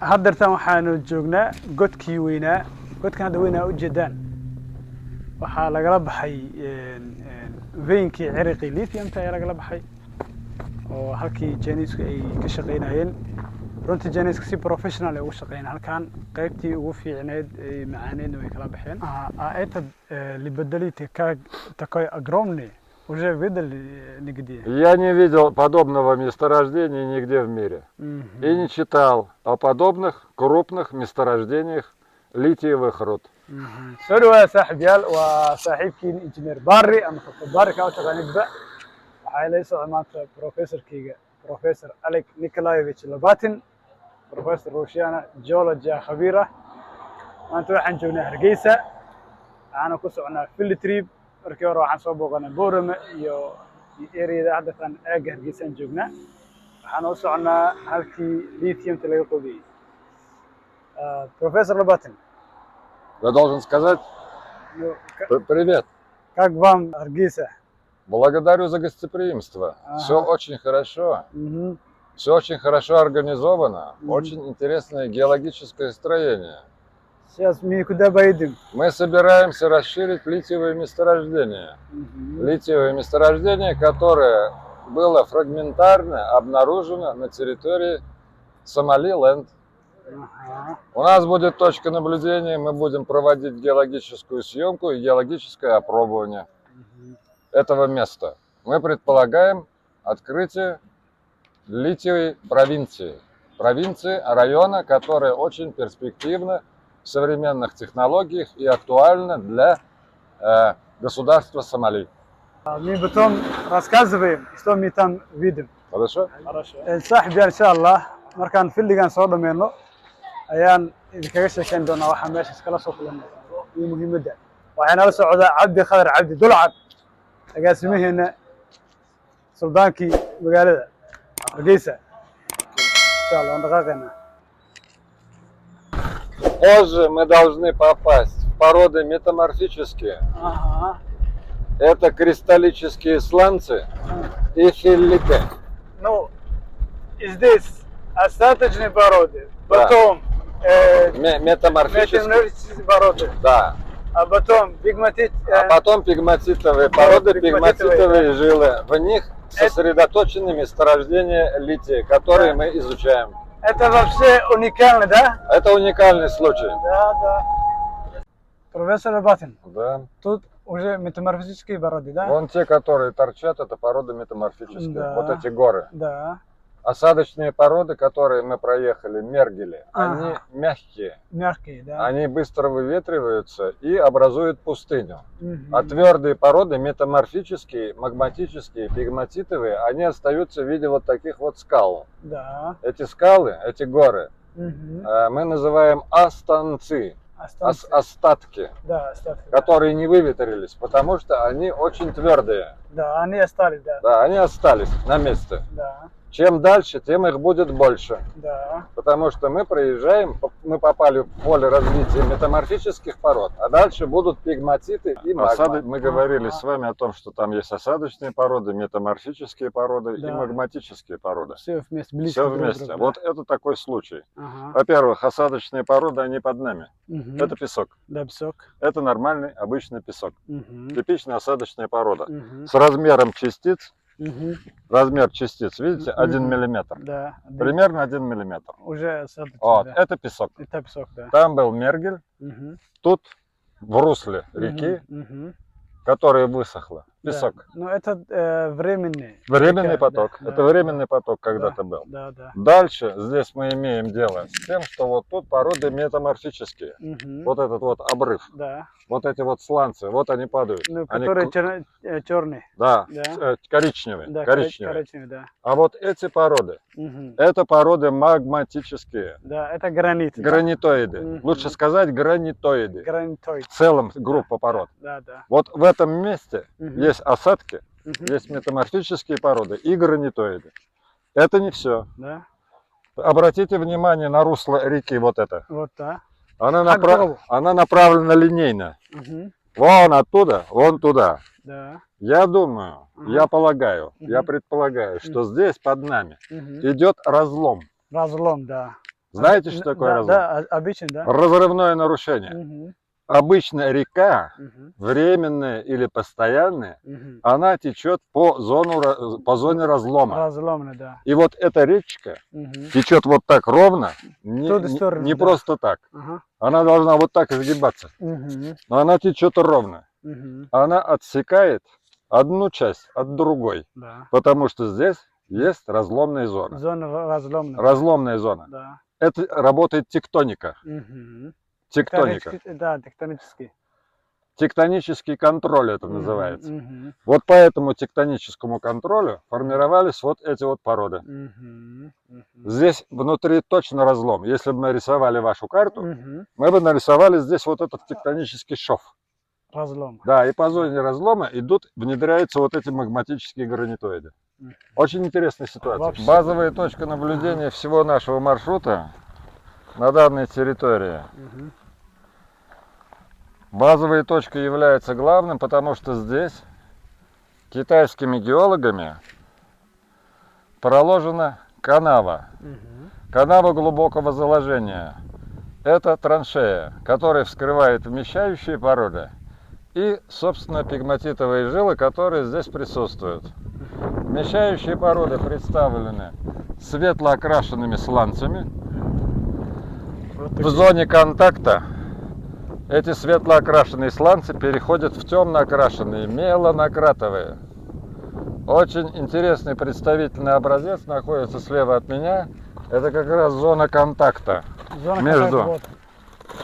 haddeertan waxaanu joognaa godkii weynaa godkan hadda weynaa ujeedaan waxaa lagala baxay veinkii ciriqii lithiumta ayaa lagala baxay oo halkii Chinese ay ka shaqeynayeen runtii Chinese si professional ay ugu shaqeynayeen halkan qaybtii ugu fiicneed ee macaaneedna way kala baxeen это либедалите как такой огромный уже видели нигде? Я не видел подобного месторождения нигде в мире. И не читал о подобных крупных месторождениях литиевых руд. سوري صاحبيال وصاحبكين انجينير باري اما باري كاو تقانيبا waxay la soo amaantay professorkiga professor Alek Nikolaevich Labatin professor Russian geology khabiir ah maanta waxaan joognaa Hargeysa waxaan ku soconaa field trip markii hore waxaan soo booqanay Boorama iyo area hadda tan aaga Hargeysa joognaa waxaan u soconaa halkii lithium-ta laga qodiyay professor Labatin. Я должен сказать привет. Как вам Харгейса? Благодарю за гостеприимство. Все очень хорошо. Все очень хорошо организовано. Очень интересное геологическое строение. Сейчас мы куда поедем? Мы собираемся расширить литиевые месторождения. Литиевое месторождение, которое было фрагментарно обнаружено на территории Сомали-Ленд. У нас будет точка наблюдения, мы будем проводить геологическую съемку и геологическое опробование этого места. Мы предполагаем открытие литиевой провинции. Провинции, района, которая очень перспективна в современных технологиях и актуальна для государства Сомали. Мы потом рассказываем, что мы там видим. Хорошо? Хорошо. صاحبي إن شاء الله مركان في اللي كان صار منه ayaan idinkaga sheekeyn doonaa waxa meesha kala soo kulmay iyo muhiimadda waxaana la socda Cabdi Khadar Cabdi Dulcad agaasimaheena sultaankii magaalada Hargeysa insha Allah dhaqaaqeena. Позже мы должны попасть в породы метаморфические. Это кристаллические сланцы и филлиты. Ну, здесь остаточные породы, потом метаморфические породы. Да. А потом пигматитовые породы, пигматитовые жилы. В них сосредоточены месторождения лития, которые мы изучаем. Это вообще уникально, да? Это уникальный случай. Да. Профессор Лабатин. Да. Тут уже метаморфические породы, да? Вон те, которые торчат, это породы метаморфические. Да. Вот эти горы. Да. Осадочные породы, которые мы проехали, мергели, они мягкие. Мягкие, да. Они быстро выветриваются и образуют пустыню. А твердые породы, метаморфические, магматические, пигматитовые, они остаются в виде вот таких вот скал. Да. Эти скалы, эти горы, мы называем останцы. Остатки, да, остатки, которые не выветрились, потому что они очень твердые. Да, они остались, да. Да, они остались на месте. Да. Чем дальше, тем их будет больше. Да. Потому что мы проезжаем, мы попали в поле развития метаморфических пород, а дальше будут пигматиты и магма. Мы говорили с вами о том, что там есть осадочные породы, метаморфические породы и магматические породы. Все вместе, близко. Все вместе. Да. Вот это такой случай. Во-первых, осадочные породы, они под нами. Это песок. Да, песок. Это нормальный, обычный песок. Типичная осадочная порода. С размером частиц. Размер частиц, видите, 1 миллиметр. Да. Примерно 1 миллиметр. Уже осадочный, вот, да. Это песок. Это песок, да. Там был мергель. Тут в русле реки, которая высохла. Песок. Да. Но это временный. Временный поток. Да, это временный поток когда-то был. Да, да. Дальше здесь мы имеем дело с тем, что вот тут породы метаморфические. Вот этот вот обрыв. Да. Вот эти вот сланцы, вот они падают. Ну, которые черные. Да, да. Коричневые. Да, коричневые, да. А вот эти породы, это породы магматические. Да, это гранит. Гранитоиды. Лучше сказать гранитоиды. Гранитоид. В целом группа пород. Да, да. Вот в этом месте есть осадки, есть метаморфические породы и гранитоиды. Это не все. Да. Обратите внимание на русло реки вот это. Вот, да. Она направлена линейно. Вон оттуда, вон туда. Да. Я думаю, я полагаю, я предполагаю, что здесь под нами идет разлом. Разлом, да. Знаете, что такое Да, разлом? да, обычно, да. Разрывное нарушение. Мгм, Обычно река, мгм, временная или постоянная, мгм. она течет по зоне разлома. Разломно, да. И вот эта речка Мгм. течет вот так ровно, В ту сторону, не да. просто так. Ага. Она должна вот так изгибаться. Мгм, Но она течет ровно. мгм. Она отсекает одну часть от другой, Да. потому что здесь есть разломная зона. Зона разломная. Разломная зона. Да. Это работает тектоника. Мгм. Тектоника. Да, тектонический. Тектонический контроль это Мгм, называется. мгм, Вот по этому тектоническому контролю формировались вот эти вот породы. мгм, мгм. Здесь внутри точно разлом. Если бы мы рисовали вашу карту, Мгм. мы бы нарисовали здесь вот этот тектонический шов. Разлом. Да, и по зоне разлома внедряются вот эти магматические гранитоиды. Мгм. Очень интересная ситуация. Вообще. Базовая точка наблюдения всего нашего маршрута на данной территории. Мгм. Базовая точка является главным, потому что здесь китайскими геологами проложена канава. Мгм. Канава глубокого заложения. Это траншея, которая вскрывает вмещающие породы и, собственно, пегматитовые жилы, которые здесь присутствуют. Вмещающие породы представлены светло окрашенными сланцами. Вот В такие. зоне контакта эти светло окрашенные сланцы переходят в темно окрашенные, меланократовые. Очень интересный представительный образец находится слева от меня. Это как раз зона контакта Зона между контакта,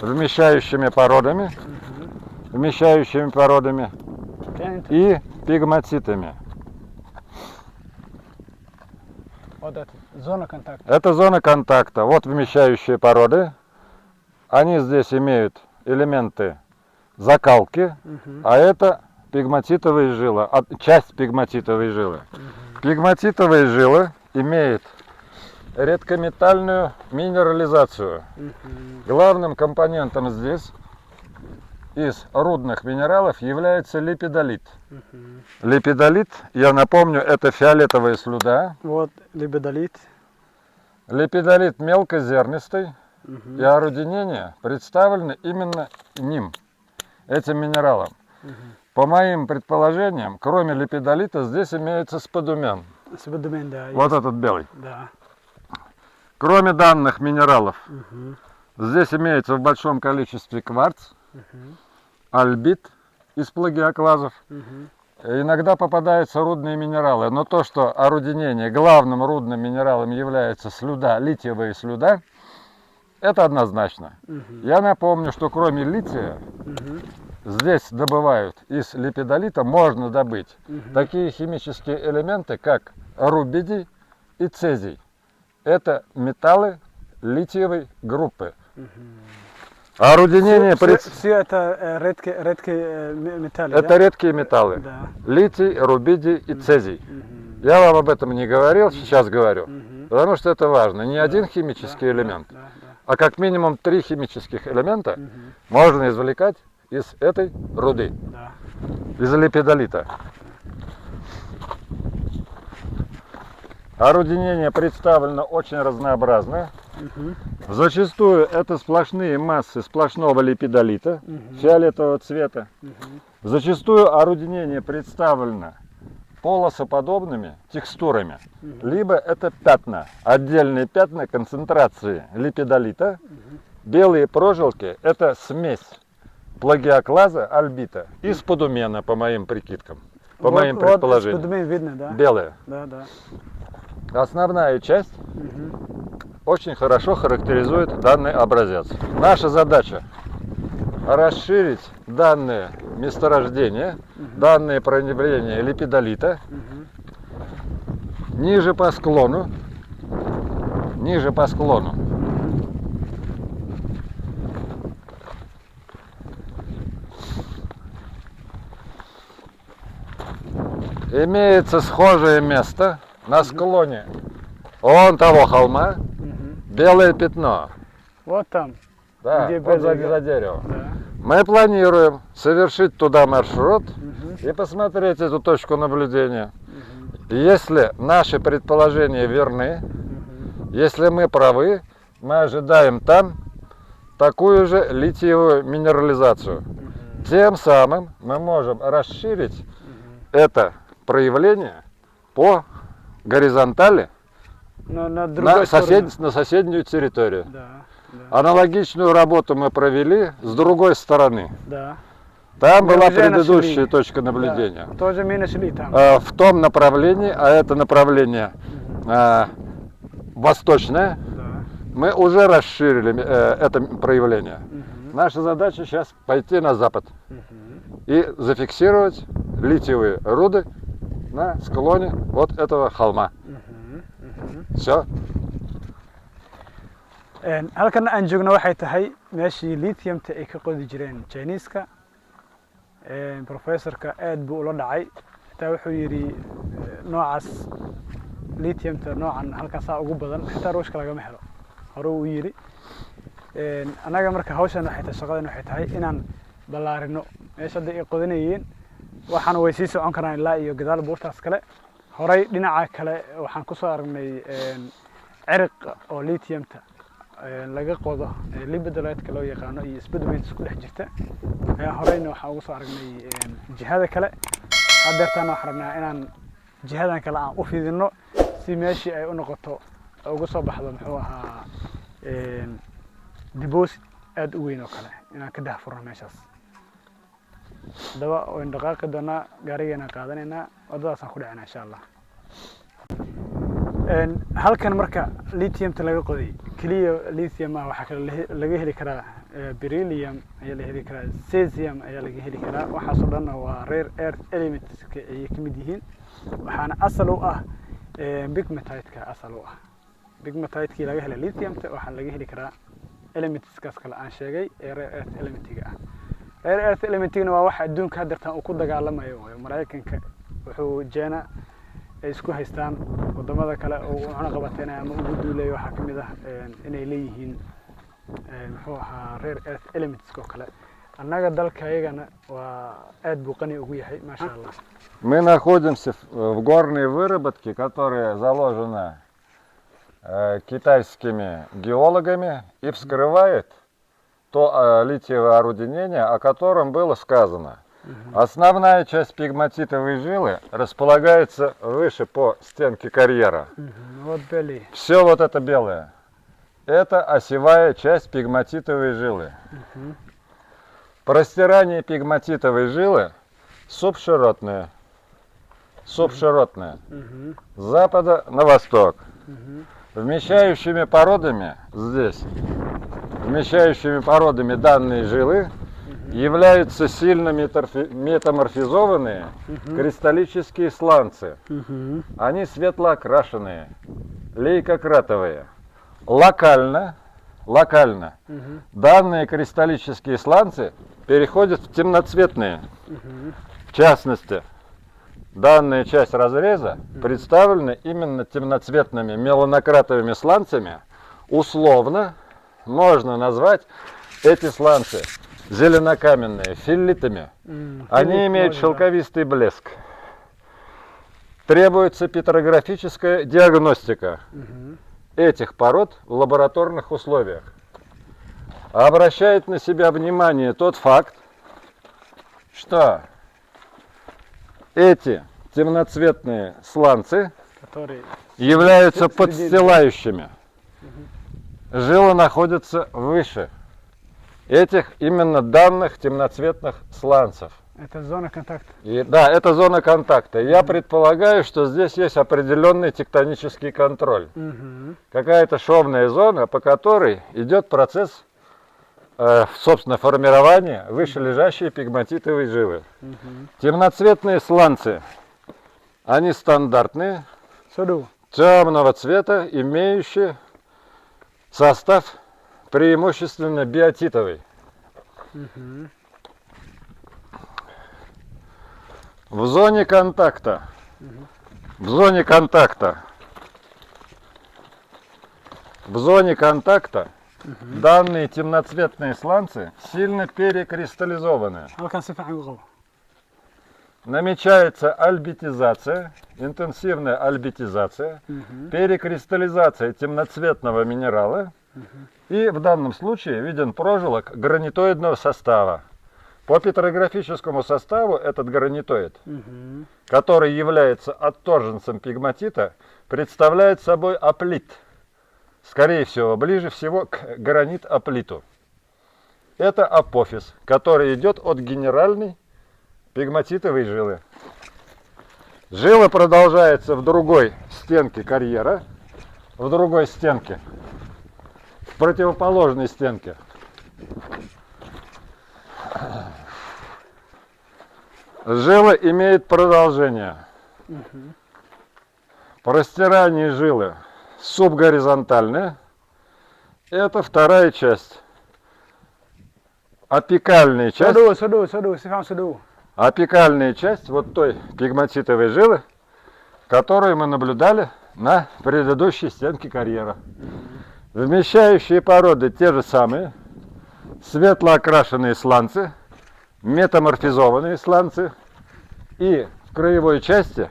вмещающими породами, вот. вмещающими породами Мгм. и пегматитами. Вот это. Зона контакта. Это зона контакта. Вот вмещающие породы. Они здесь имеют элементы закалки, Мгм. а это пегматитовые жилы, часть пегматитовой жилы. Мгм. Пегматитовые жилы имеют редкометальную минерализацию. Мгм. Главным компонентом здесь из рудных минералов является липидолит. Мгм. Липидолит, я напомню, это фиолетовая слюда. Вот либидолит. Липидолит мелкозернистый, Мгм. и орудинение представлено именно ним, этим минералом. Мгм. По моим предположениям, кроме липидолита, здесь имеется сподумен. Сподумен, да. Вот есть. этот белый. Да. Кроме данных минералов, Мгм. здесь имеется в большом количестве кварц, Мгм. альбит из плагиоклазов. Мгм. Иногда попадаются рудные минералы, но то, что орудинение главным рудным минералом является слюда, литиевая слюда, это однозначно. Мгм. Я напомню, что кроме лития Мгм. здесь добывают из липидолита, можно добыть Мгм. такие химические элементы, как рубидий и цезий. Это металлы литиевой группы. Орудинение Все это редкие металлы, это да? редкие металлы. Да. Литий, рубидий и цезий. Мгм. Я вам об этом не говорил, сейчас говорю. Мгм. Потому что это важно. Не Да, один химический да, элемент, да, да. а как минимум 3 химических элемента Мгм. можно извлекать из этой руды, Да. из липидолита. Орудинение представлено очень разнообразно. Мгм. Зачастую это сплошные массы сплошного липидолита Мгм. фиолетового цвета. Мгм. Зачастую орудинение представлено полосоподобными текстурами. Мгм. Либо это пятна, отдельные пятна концентрации липидолита. Белые прожилки – это смесь плагиоклаза, альбита и сподумена, по моим прикидкам, по моим предположениям. Сподумен видно, да? Белые. Да, да. Основная часть Мгм. очень хорошо характеризует данный образец. Наша задача расширить данные месторождения, данные проявления липидолита Мгм. ниже по склону, имеется схожее место на склоне вон того холма, Мгм. белое пятно. Вот там. Да, Где вот за белое, деревом. Да. Мы планируем совершить туда маршрут Мгм. и посмотреть эту точку наблюдения. Мгм. Если наши предположения верны, Если мы правы, мы ожидаем там такую же литиевую минерализацию. Тем самым мы можем расширить это проявление по горизонтали на соседнюю территорию. Да, да. Аналогичную работу мы провели с другой стороны. Да. Там Мы была уже предыдущая нашли. точка наблюдения. Да, тоже мы нашли там. В том направлении, а это направление восточное, Да. мы уже расширили это проявление. Наша задача сейчас пойти на запад и зафиксировать литиевые руды на склоне вот этого холма. Все. halkan aan joogno waxay tahay meeshii lithiumta ay ka qodi jireen Chinese-ka. Professorka aad buu ula dhacay. Xitaa wuxuu yiri noocaas lithiumta noocan halkaas ugu badan xitaa ruushka laga helo. Hore uu yiri anaga marka hawshan waxay tahay shaqadan waxay tahay inaan ballaarino meesha ay qodinayeen waxaan way sii socon karaan ilaa iyo gadaal buurtaas kale. Horay dhinaca kale waxaan ku soo aragnay ciriq oo lithiumta laga qodo libidolite loo yaqaano iyo speedometer isku dhex jirta ayaa horeyna waxa ugu soo aragnay jihada kale hadeertaan waxaan rabnaa inaan jihadan kale aan u fidino si meeshii ay u noqoto ugu soo baxdo muxuu ahaa deposit aad u weyn oo kale inaan ka daahfurno meeshaas daba oo dhaqaaqi doona gaarigeena qaadanayna wadadaasaan ku dhacinaa insha Allah. halkan marka lithiumta laga qoday kaliya lithium waxa kale laga heli karaa beryllium ayaa la heli karaa cesium ayaa laga heli karaa waxaas oo dhan waa rare earth elements ay ka mid yihiin waxaana asal u ah pegmatite-ka asal u ah pegmatite-kii laga helay lithiumta waxa laga heli karaa elements-kaas kale aan sheegay ee rare earth element-ga ah rare earth element-gana waa waxa adduunka hadda uu ku dagaalamayo Mareykanka wuxuu jeena ay isku haystaan wadamada kale oo waxna qabateena ama ugu duulay waxa kamid ah inay leeyihiin muxuu ahaa rare earth elements oo kale annaga dalkayagana waa aad buu qani ugu yahay ma sha Allah. Мы находимся в горной выработке, которая заложена китайскими геологами и вскрывает то литиевое орудинение, о котором было сказано. Основная часть пегматитовой жилы располагается выше по стенке карьера. Вот белый. Все вот это белое. Это осевая часть пегматитовой жилы. Простирание пегматитовой жилы субширотное. Субширотное. С запада на восток. Вмещающими породами здесь, вмещающими породами данной жилы являются сильно метаморфизованные кристаллические сланцы. Они светло-окрашенные, лейкократовые. Локально данные кристаллические сланцы переходят в темноцветные. В частности, данная часть разреза представлена именно темноцветными меланократовыми сланцами. Условно можно назвать эти сланцы зеленокаменные, филлитами. Они имеют шелковистый блеск. Требуется петрографическая диагностика этих пород в лабораторных условиях. Обращает на себя внимание тот факт, что эти темноцветные сланцы являются подстилающими. Жилы находятся выше этих именно данных темноцветных сланцев. Это зона контакта. Да, это зона контакта. Я предполагаю, что здесь есть определенный тектонический контроль. Какая-то шовная зона, по которой идет процесс, собственно, формирования вышележащей пегматитовой жилы. Темноцветные сланцы, они стандартные, темного цвета, имеющие состав преимущественно биотитовый. В зоне контакта, данные темноцветные сланцы сильно перекристаллизованы. намечается альбитизация, интенсивная альбитизация, перекристаллизация темноцветного минерала, и в данном случае виден прожилок гранитоидного состава. По петрографическому составу этот гранитоид, который является отторженцем пегматита, представляет собой аплит. Скорее всего, ближе всего к гранит-аплиту. Это апофиз, который идет от генеральной пегматитовой жилы. Жила продолжается в другой стенке карьера, в другой стенке, в противоположной стенке. Жила имеет продолжение. Простирание жилы субгоризонтальное. Это вторая часть. Апикальная часть. Апикальная часть вот той пегматитовой жилы, которую мы наблюдали на предыдущей стенке карьера. Вмещающие породы те же самые. Светло окрашенные сланцы, метаморфизованные сланцы. И в краевой части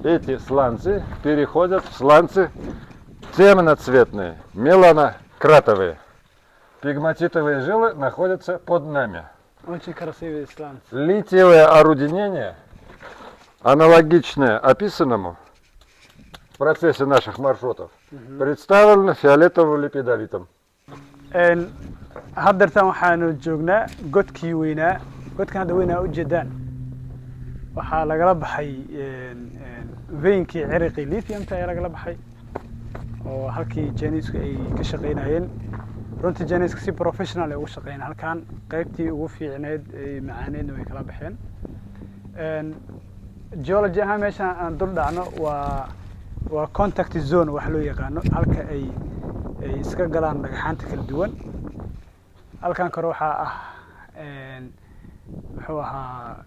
эти сланцы переходят в сланцы темноцветные, меланократовые. Пегматитовые жилы находятся под нами. Очень красивый сланцы. Литиевое орудинение, аналогичное описанному в процессе наших маршрутов, представлено фиолетовым липидолитом. haddeertan waxaanu joognaa godkii weynaa, godkan hadda weynaa u jeedaan waxaa lagala baxay veinkii ciriqii lithiumta ayaa lagala baxay oo halkii janiisku ay ka shaqaynayeen. runtii janiiska si professional ay ugu shaqeeyeen halkan, qaybtii ugu fiicneed ay macaaneedna way kala baxeen. Geology ahaan meeshaan aan dul dhacno waa contact zone wax loo yaqaano, halka ay iska galaan dhagxaanta kala duwan. halkan kore waxaa ah muxuu ahaa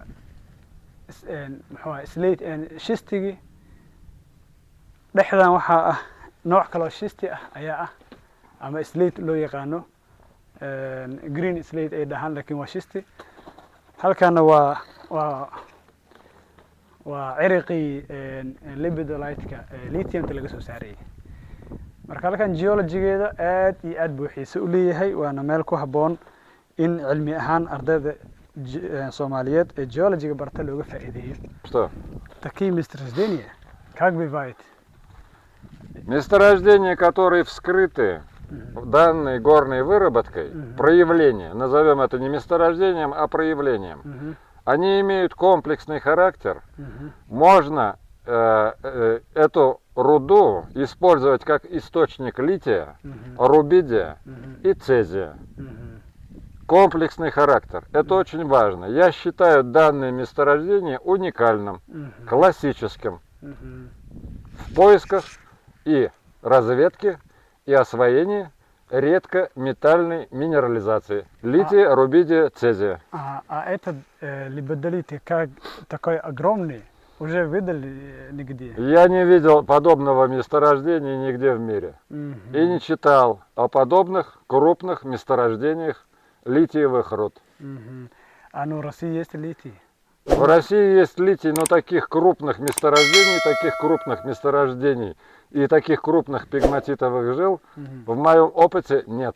slate shistigi, dhexdan waxaa ah nooc kaloo shisti ah ayaa ah, ama slate loo yaqaano, green slate ay dhahaan laakiin waa shisti. halkana waa ciriqii lipidolite-ka lithiumta laga soo saarayay. marka halkan geologigeeda aad iyo aad buu xiise u leeyahay, waana meel ku habboon in cilmi ahaan ardayda Soomaaliyeed ee geologiga barta looga faa'iideeyo. Такие месторождения, как бывает? Месторождения, которые вскрыты данной горной выработкой, проявление, назовем это не месторождением, а проявлением, они имеют комплексный характер. Можно эту руду использовать как источник лития, рубидия и цезия. Комплексный характер. Это очень важно. Я считаю данное месторождение уникальным, классическим в поисках и разведке и освоении редкометальной минерализации лития, рубидия, цезия. А этот липидолит как такой огромный? Уже видели нигде? Я не видел подобного месторождения нигде в мире. И не читал о подобных крупных месторождениях литиевых руд. А ну в России есть литий? В России есть литий, но таких крупных месторождений и таких крупных пегматитовых жил в моем опыте нет.